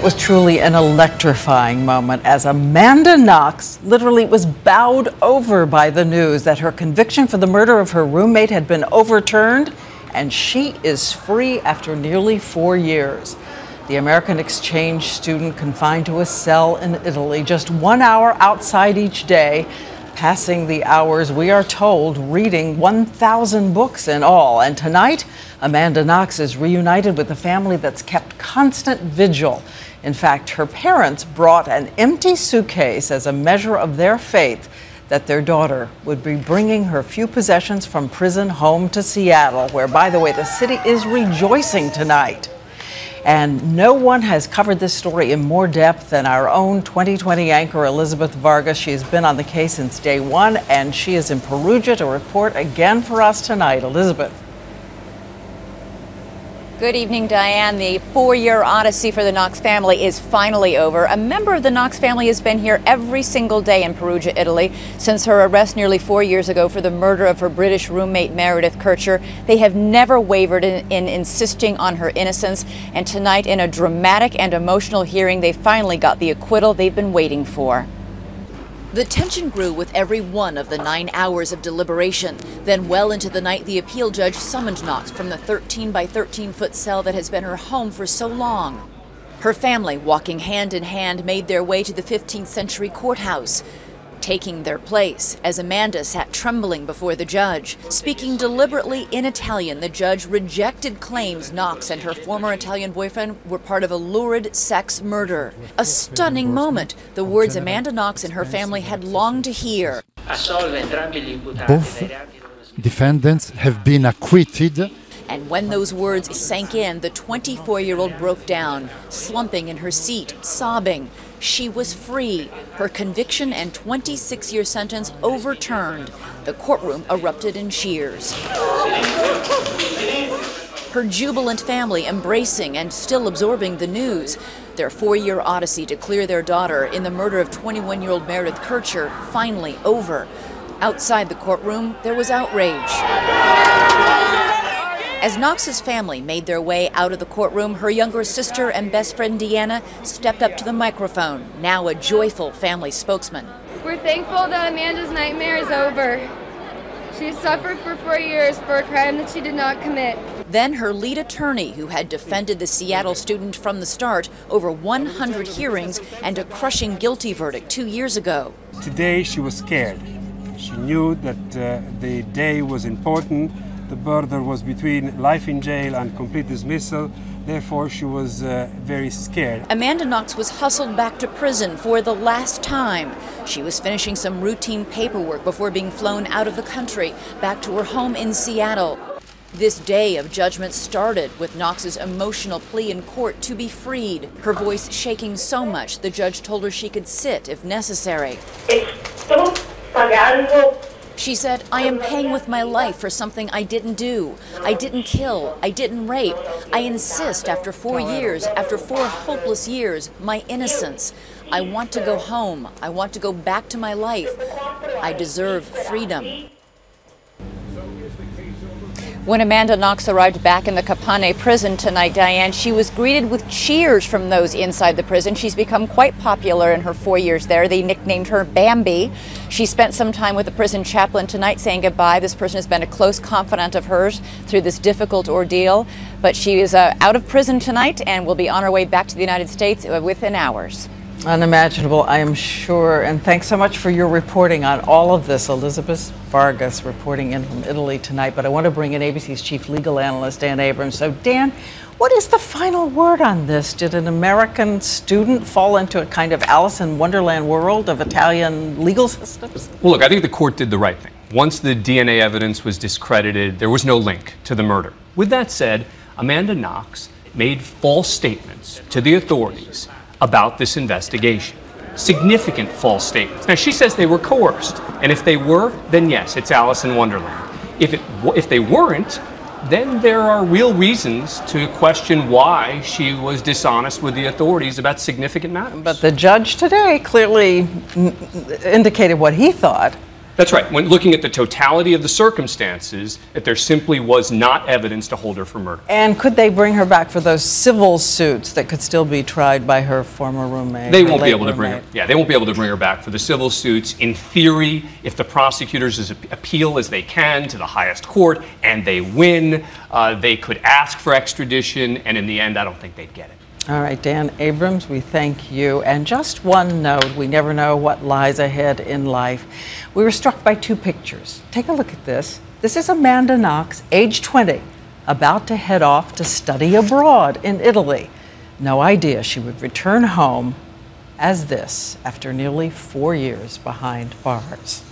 It was truly an electrifying moment as Amanda Knox literally was bowed over by the news that her conviction for the murder of her roommate had been overturned, and she is free after nearly 4 years. The American exchange student confined to a cell in Italy just 1 hour outside each day, passing the hours, we are told, reading 1,000 books in all. And tonight, Amanda Knox is reunited with a family that's kept constant vigil. In fact, her parents brought an empty suitcase as a measure of their faith that their daughter would be bringing her few possessions from prison home to Seattle, where, by the way, the city is rejoicing tonight. And no one has covered this story in more depth than our own 2020 anchor, Elizabeth Vargas. She has been on the case since day one, and she is in Perugia to report again for us tonight. Elizabeth. Good evening, Diane. The 4-year odyssey for the Knox family is finally over. A member of the Knox family has been here every single day in Perugia, Italy, since her arrest nearly 4 years ago for the murder of her British roommate, Meredith Kircher. They have never wavered in insisting on her innocence. And tonight, in a dramatic and emotional hearing, they finally got the acquittal they've been waiting for. The tension grew with every one of the 9 hours of deliberation. Then well into the night, the appeal judge summoned Knox from the 13 by 13-foot cell that has been her home for so long. Her family, walking hand in hand, made their way to the 15th century courthouse, taking their place as Amanda sat trembling before the judge. Speaking deliberately in Italian, the judge rejected claims Knox and her former Italian boyfriend were part of a lurid sex murder. A stunning moment, the words Amanda Knox and her family had longed to hear. Both defendants have been acquitted. And when those words sank in, the 24-year-old broke down, slumping in her seat, sobbing. She was free. Her conviction and 26-year sentence overturned. The courtroom erupted in cheers. Her jubilant family embracing and still absorbing the news. Their 4-year odyssey to clear their daughter in the murder of 21-year-old Meredith Kircher finally over. Outside the courtroom, there was outrage. As Knox's family made their way out of the courtroom, her younger sister and best friend DEANNA stepped up to the microphone, now a joyful family spokesman. We're thankful that Amanda's nightmare is over. She suffered for 4 years for a crime that she did not commit. Then her lead attorney, who had defended the Seattle student from the start, over 100 hearings and a crushing guilty verdict 2 years ago. Today she was scared. She knew that the day was important. The border was between life in jail and complete dismissal. Therefore, she was very scared. Amanda Knox was hustled back to prison for the last time. She was finishing some routine paperwork before being flown out of the country, back to her home in Seattle. This day of judgment started with Knox's emotional plea in court to be freed. Her voice shaking so much, the judge told her she could sit if necessary. She said, "I am paying with my life for something I didn't do. I didn't kill. I didn't rape. I insist after 4 years, after 4 hopeless years, my innocence. I want to go home. I want to go back to my life. I deserve freedom." When Amanda Knox arrived back in the Capane prison tonight, Diane, she was greeted with cheers from those inside the prison. She's become quite popular in her 4 years there. They nicknamed her Bambi. She spent some time with the prison chaplain tonight saying goodbye. This person has been a close confidant of hers through this difficult ordeal. But she is out of prison tonight and will be on her way back to the United States within hours. Unimaginable, I am sure. And thanks so much for your reporting on all of this. Elizabeth Vargas reporting in from Italy tonight. But I want to bring in ABC's chief legal analyst, Dan Abrams. So, Dan, what is the final word on this? Did an American student fall into a kind of Alice in Wonderland world of Italian legal systems? Well, look, I think the court did the right thing. Once the DNA evidence was discredited, there was no link to the murder. With that said, Amanda Knox made false statements to the authorities about this investigation. Significant false statements. Now, she says they were coerced, and if they were, then yes, it's Alice in Wonderland. If they weren't, then there are real reasons to question why she was dishonest with the authorities about significant matters. But the judge today clearly indicated what he thought. That's right. When looking at the totality of the circumstances, that there simply was not evidence to hold her for murder. And could they bring her back for those civil suits that could still be tried by her former roommate? They won't be able to bring her. Yeah, they won't be able to bring her back for the civil suits. In theory, if the prosecutors appeal as they can to the highest court and they win, they could ask for extradition, and in the end, I don't think they'd get it. All right, Dan Abrams, we thank you. And just one note, we never know what lies ahead in life. We were struck by two pictures. Take a look at this. This is Amanda Knox, age 20, about to head off to study abroad in Italy. No idea she would return home as this after nearly 4 years behind bars.